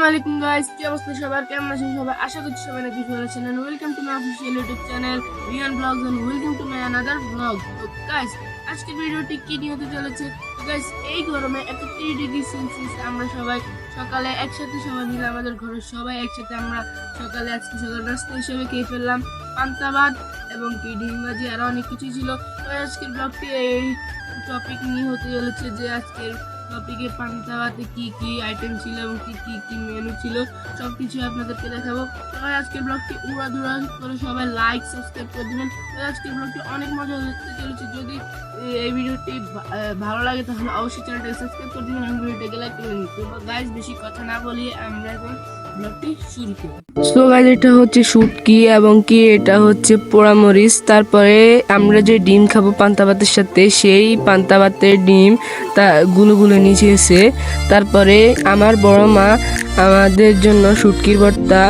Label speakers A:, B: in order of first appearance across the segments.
A: আলাইকুম গাইস, কি অবস্থা সবার? কেমন আছেন সবাই? আশা করছি সবাই নাকি ভালো আছেন। And welcome to my official YouTube channel Riyan vlogs and welcome to my another vlog. তো গাইস, আজকের ভিডিওটি কি নিয়ে হতে চলেছে? তো গাইস, এই গরমে 31 ডিগ্রি সেলসিয়াস আমরা সবাই সকালে একসাথে সবাই মিলে আমাদের ঘরের সবাই একসাথে আমরা সকালে আজকে সকাল নাস্তা হিসেবে খেয়ে ফেললাম পান্তা ভাত এবং কি ডিম ভাজি আরো অনেক কিছু ছিল। তো আজকের ব্লগটি এই টপিক নিয়ে হতে চলেছে যে আজকের টপিকে পান্তা ভাতে কি কি আইটেম ছিল এবং কি কি মেনু ছিল সবকিছু আপনাদেরকে দেখাবো। সবাই আজকের ব্লগটি উড়াধুরা করে সবাই লাইক সাবস্ক্রাইব করে দিবেন। আজকের ব্লগটি অনেক মজা হতে চলেছে। যদি এই ভিডিওটি ভালো লাগে তাহলে অবশ্যই চ্যানেলটাকে সাবস্ক্রাইব করে দিবেন এবং ভিডিওটাকে লাইক করে দিন। তো গাইস, বেশি কথা না বলিয়ে আমরা এখন ব্লগটি শুরু করি। সো গাইস, এটা হচ্ছে শুটকি এবং কি এটা হচ্ছে পোড়ামরিচ। তারপরে আমরা যে ডিম খাবো পান্তা ভাতের সাথে, সেই পান্তা ভাতের ডিম তা গুলো নিয়েছে। তারপরে আমার বড় মা আমাদের জন্য শুটকির ভর্তা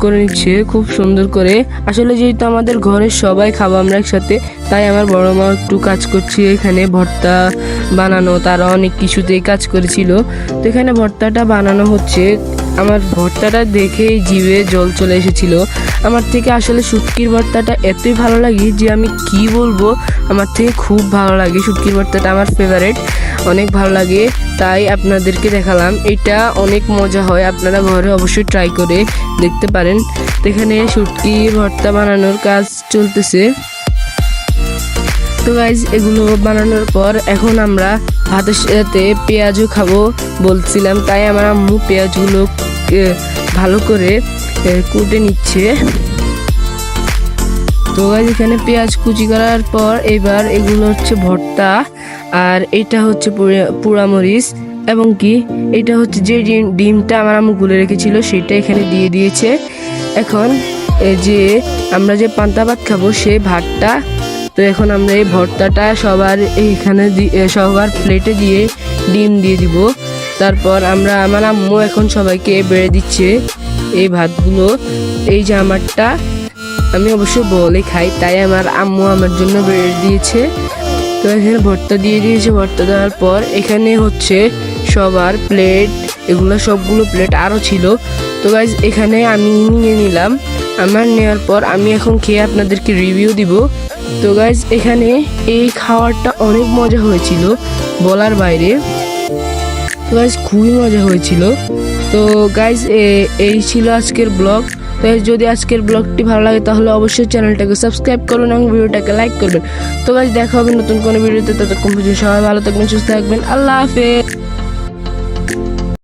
A: করে নিচ্ছে খুব সুন্দর করে। আসলে যেহেতু আমাদের ঘরের সবাই খাবো আমরা একসাথে, তাই আমার বড় মা একটু কাজ করছে এখানে ভর্তা বানানো, তারা অনেক কিছুতেই কাজ করেছিল। তো এখানে ভর্তাটা বানানো হচ্ছে। আমার ভর্তাটা দেখেই জিভে জল চলে এসেছিল। আমার থেকে আসলে শুটকির ভর্তাটা এতই ভালো লাগে যে আমি কি বলবো, আমার থেকে খুব ভালো লাগে শুটকির ভর্তাটা, আমার ফেভারিট, অনেক ভালো লাগে, তাই আপনাদেরকে দেখালাম। এটা অনেক মজা হয়, আপনারা ঘরে অবশ্যই ট্রাই করে দেখতে পারেন। তো এখানে শুটকির ভর্তা বানানোর কাজ চলতেছে। তো গাইজ, এগুলো বানানোর পর এখন আমরা ভাতের সাথে পেঁয়াজও খাবো বলছিলাম, তাই আমার আম্মু পেঁয়াজগুলো ভালো করে কুটে নিচ্ছে। তো গাইজ, এখানে পেঁয়াজ কুচি করার পর এবার এগুলো হচ্ছে ভর্তা, আর এটা হচ্ছে পোড়ামরিচ এবং কি এটা হচ্ছে যে ডিমটা আমার আম্মু গুলে রেখেছিল সেটা এখানে দিয়ে দিয়েছে। এখন যে আমরা যে পান্তা ভাত খাবো সেই ভাতটা, তো এখন আমরা এই ভর্তাটা সবার এইখানে সবার প্লেটে দিয়ে ডিম দিয়ে দিব। তারপর আমার আম্মু এখন সবাইকে বেড়ে দিচ্ছে এই ভাতগুলো। এই যে আমারটা আমি অবশ্য বলে খাই, তাই আমার আম্মু আমার জন্য বেড়ে দিয়েছে। তো এখানে ভর্তা দিয়ে দিয়েছে। ভর্তা দেওয়ার পর এখানে হচ্ছে সবার প্লেট, এগুলো সবগুলো প্লেট আরও ছিল। তো গাইজ, এখানে আমি নিয়ে নিলাম। আমার নেওয়ার পর আমি এখন খেয়ে আপনাদেরকে রিভিউ দিব। তো গাইজ, এখানে এই খাওয়ারটা অনেক মজা হয়েছিল বলার বাইরে। তো গাইজ, খুবই মজা হয়েছিল। তো গাইজ, এই ছিল আজকের ব্লগ। তো যদি আজকের ব্লগটি ভালো লাগে তাহলে অবশ্যই চ্যানেলটাকে সাবস্ক্রাইব করবেন এবং ভিডিওটাকে লাইক করবেন। তো গাইজ, দেখা হবে নতুন কোনো ভিডিওতে। ততক্ষণ পর্যন্ত সবাই ভালো থাকবেন, সুস্থ থাকবেন। আল্লাহ হাফেজ।